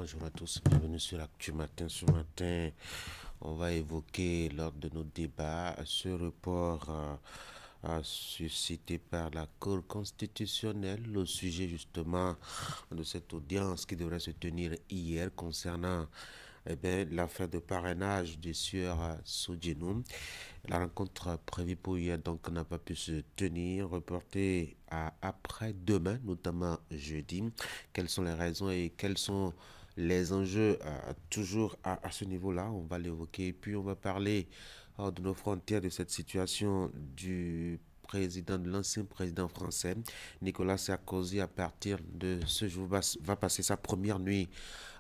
Bonjour à tous, bienvenue sur l'Actu Matin. Ce matin, on va évoquer lors de nos débats ce report suscité par la Cour constitutionnelle au sujet justement de cette audience qui devrait se tenir hier concernant l'affaire de parrainage du sieur Soudjinou. La rencontre prévue pour hier donc n'a pas pu se tenir, reportée à après-demain, notamment jeudi. Quelles sont les raisons et quels sont les enjeux toujours à ce niveau-là? On va l'évoquer et puis on va parler de nos frontières, de cette situation du président, de l'ancien président français, Nicolas Sarkozy. À partir de ce jour, va passer sa première nuit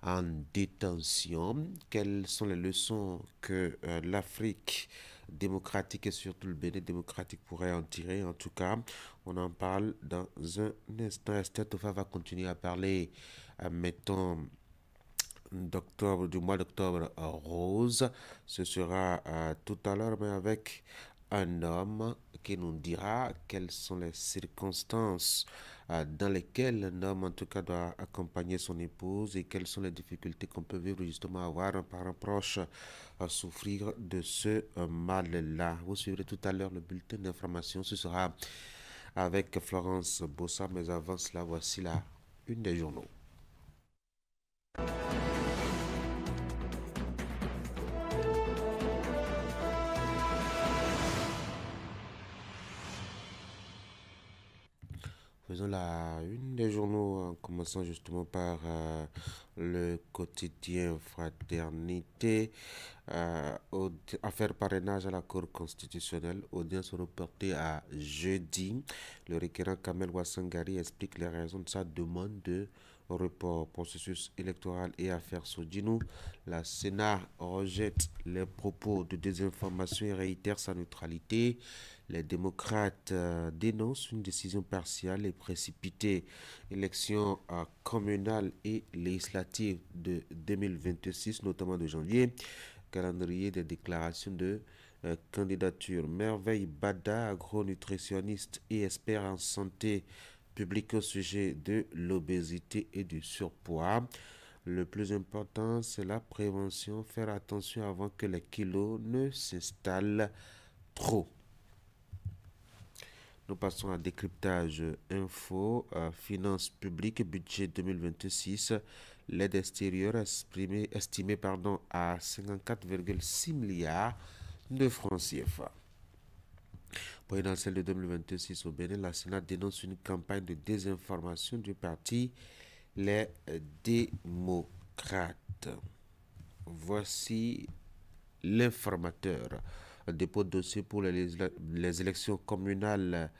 en détention. Quelles sont les leçons que l'Afrique démocratique et surtout le Bénin démocratique pourrait en tirer? En tout cas, on en parle dans un instant. Esther Tofa va continuer à parler, mettons, du mois d'octobre rose. Ce sera tout à l'heure, mais avec un homme qui nous dira quelles sont les circonstances dans lesquelles un homme en tout cas doit accompagner son épouse et quelles sont les difficultés qu'on peut vivre justement avoir un parent proche à souffrir de ce mal-là. Vous suivrez tout à l'heure le bulletin d'information. Ce sera avec Florence Bossa, mais avant cela, voici la une des journaux. Faisons la une des journaux en commençant justement par le quotidien Fraternité. Affaire parrainage à la Cour constitutionnelle. Audience reportée à jeudi. Le requérant Kamel Ouassangari explique les raisons de sa demande de report. Processus électoral et affaire Soudjinou. La Sénat rejette les propos de désinformation et réitère sa neutralité. Les démocrates dénoncent une décision partiale et précipitée. Élections communales et législatives de 2026, notamment de janvier. Calendrier des déclarations de candidature. Merveille Bada, agronutritionniste et expert en santé publique au sujet de l'obésité et du surpoids. Le plus important, c'est la prévention. Faire attention avant que les kilos ne s'installent trop. Nous passons à décryptage info, finances publiques, budget 2026, l'aide extérieure estimée à 54,6 milliards de francs CFA. Présidentielle de 2026 au Bénin, la Sénat dénonce une campagne de désinformation du parti Les Démocrates. Voici l'informateur. Dépôt de dossier pour les élections communales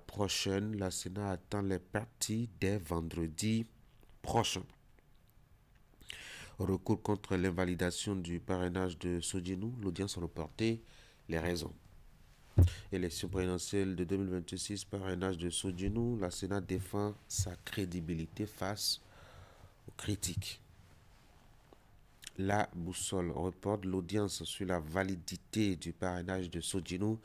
prochaines. La Sénat attend les partis dès vendredi prochain. Recours contre l'invalidation du parrainage de Soudjinou. L'audience reportée. Les raisons. Élection présidentielle de 2026, parrainage de Soudjinou. La Sénat défend sa crédibilité face aux critiques. La boussole reporte l'audience sur la validité du parrainage de Soudjinou.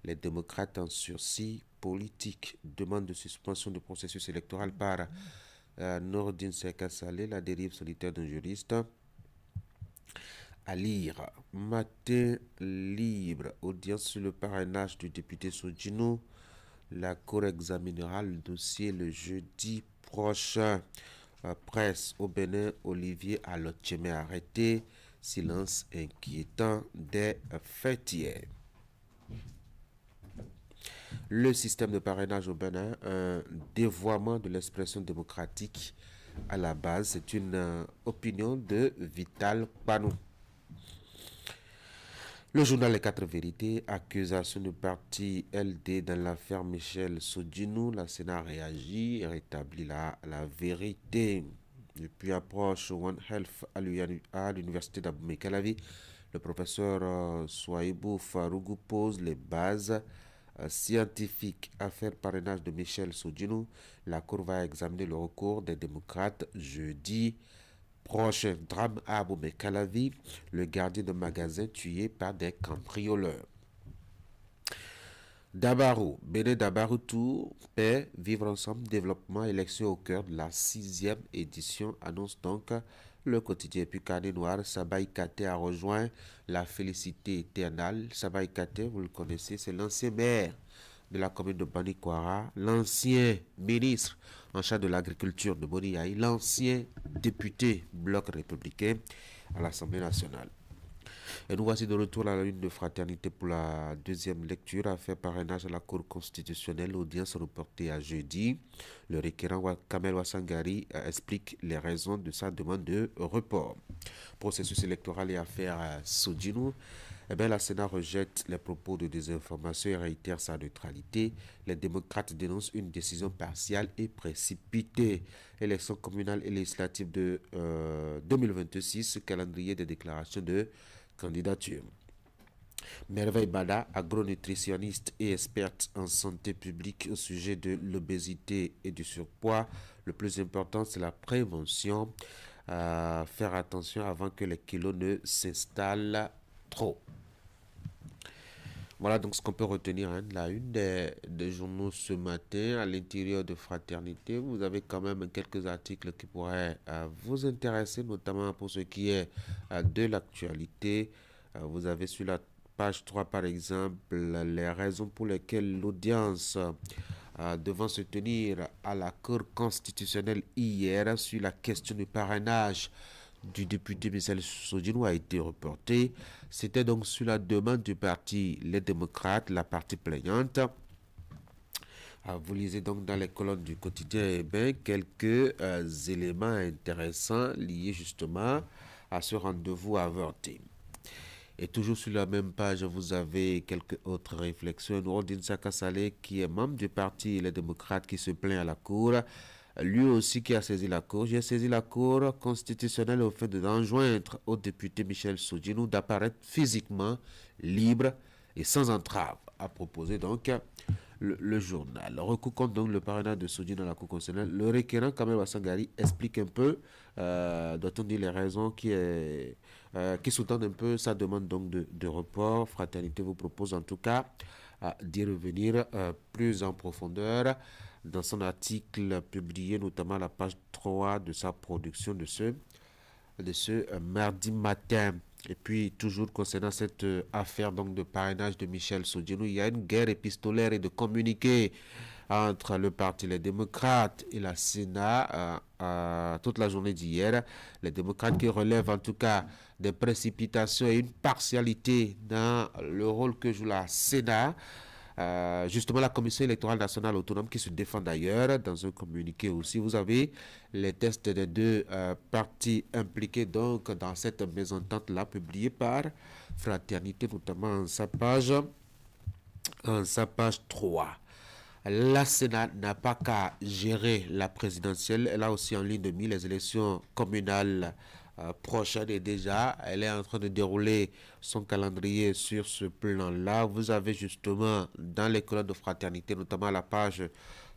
Les démocrates en sursis politique demandent de suspension du processus électoral par Nordine Seka Saleh, la dérive solitaire d'un juriste. À lire, Matin libre, audience sur le parrainage du député Soudjinou. La Cour examinera le dossier le jeudi prochain. Presse au Bénin, Olivier Alotcheme arrêté. Silence inquiétant des fêtières. Le système de parrainage au Bénin, un dévoiement de l'expression démocratique à la base. C'est une opinion de Vital Panou. Le journal Les Quatre Vérités, accusation du parti LD dans l'affaire Michel Soudjinou. La Sénat réagit et rétablit la vérité. Depuis approche One Health à l'université d'Abomey-Calavi, le professeur Souaibou Farougou pose les bases scientifiques. Affaire parrainage de Michel Soudjinou. La Cour va examiner le recours des démocrates jeudi prochain. Drame à Abomey-Calavi, le gardien de magasin tué par des cambrioleurs. Dabarou, Bénin Dabarou Tour, paix, vivre ensemble, développement, élection au cœur de la 6e édition, annonce donc le quotidien. Et puis Carnet Noir, Sabaï Kate a rejoint la félicité éternelle. Sabaï Kate, vous le connaissez, c'est l'ancien maire de la commune de Banikwara, l'ancien ministre en charge de l'agriculture de Boniaï, l'ancien député bloc républicain à l'Assemblée nationale. Et nous voici de retour à la lune de fraternité pour la deuxième lecture à faire parrainage à la Cour constitutionnelle. L'audience reportée à jeudi. Le requérant Kamel Wassangari explique les raisons de sa demande de report. Processus électoral et affaires Sodjinou. Eh bien, la Sénat rejette les propos de désinformation et réitère sa neutralité. Les démocrates dénoncent une décision partiale et précipitée. Élections communales et législatives de 2026, calendrier des déclarations de candidature. Merveille Bada, agronutritionniste et experte en santé publique au sujet de l'obésité et du surpoids. Le plus important, c'est la prévention. Faire attention avant que les kilos ne s'installent trop. Voilà donc ce qu'on peut retenir. La une des journaux ce matin, à l'intérieur de Fraternité, vous avez quand même quelques articles qui pourraient vous intéresser, notamment pour ce qui est de l'actualité. Vous avez sur la page 3, par exemple, les raisons pour lesquelles l'audience devant se tenir à la Cour constitutionnelle hier sur la question du parrainage du député Michel Sodjinou a été reporté. C'était donc sur la demande du parti Les Démocrates, la partie plaignante. Vous lisez donc dans les colonnes du quotidien quelques éléments intéressants liés justement à ce rendez-vous avorté. Et toujours sur la même page, vous avez quelques autres réflexions. Nourdine Sakasalé, qui est membre du parti Les Démocrates, qui se plaint à la Cour. Lui aussi qui a saisi la Cour. J'ai saisi la Cour constitutionnelle au fait d'enjoindre au député Michel Sodjinou d'apparaître physiquement libre et sans entrave, a proposé donc le journal. Recours contre donc le parrainage de Sodjinou dans la Cour constitutionnelle. Le requérant Kamel Wassangari explique un peu, doit-on dire, les raisons qui sous-tendent un peu sa demande donc de report. Fraternité vous propose en tout cas d'y revenir plus en profondeur dans son article publié notamment à la page 3 de sa production de ce mardi matin. Et puis toujours concernant cette affaire donc de parrainage de Michel Sodjinou, il y a une guerre épistolaire et de communiqué entre le parti Les Démocrates et la Sénat toute la journée d'hier. Les démocrates qui relèvent en tout cas des précipitations et une partialité dans le rôle que joue la Sénat. Justement la Commission électorale nationale autonome qui se défend d'ailleurs dans un communiqué aussi. Vous avez les tests des deux partis impliqués donc dans cette mésentente-là publiée par Fraternité, notamment en sa page 3. La Sénat n'a pas qu'à gérer la présidentielle, elle a aussi en ligne de mire les élections communales prochaine et déjà elle est en train de dérouler son calendrier sur ce plan-là. Vous avez justement dans les colonnes de Fraternité, notamment à la page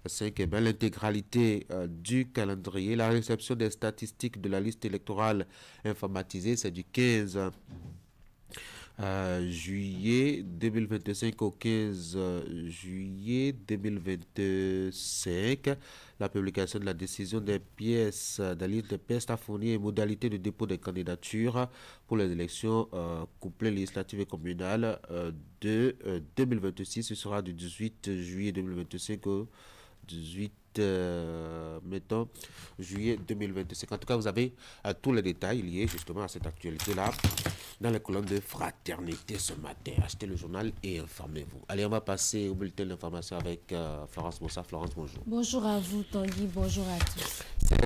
5, l'intégralité du calendrier. La réception des statistiques de la liste électorale informatisée, c'est du 15 juillet 2025 au 15 juillet 2025. La publication de la décision des pièces de la liste des pièces à fournir et modalités de dépôt des candidatures pour les élections couplées législatives et communales de 2026. Ce sera du 18 juillet 2025 au 18 juillet 2025. En tout cas, vous avez tous les détails liés justement à cette actualité-là dans les colonnes de Fraternité ce matin. Achetez le journal et informez-vous. Allez, on va passer au bulletin d'information avec Florence Bossa. Florence, bonjour. Bonjour à vous, Tanguy. Bonjour à tous.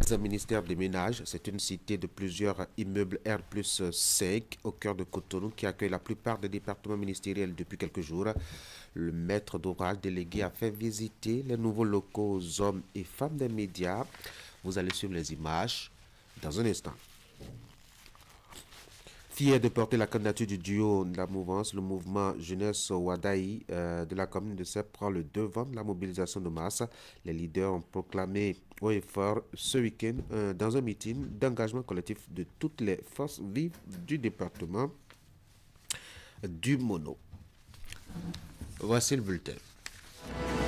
C'est le ministère des Ménages. C'est une cité de plusieurs immeubles R+5 au cœur de Cotonou qui accueille la plupart des départements ministériels depuis quelques jours. Le maître d'ouvrage délégué a fait visiter les nouveaux locaux aux hommes et femmes des médias. Vous allez suivre les images dans un instant. Fier de porter la candidature du duo de la mouvance, le mouvement Jeunesse Wadaï de la commune de Sèvres prend le devant de la mobilisation de masse. Les leaders ont proclamé haut et fort ce week-end dans un meeting d'engagement collectif de toutes les forces vives du département du Mono. Voici le bulletin.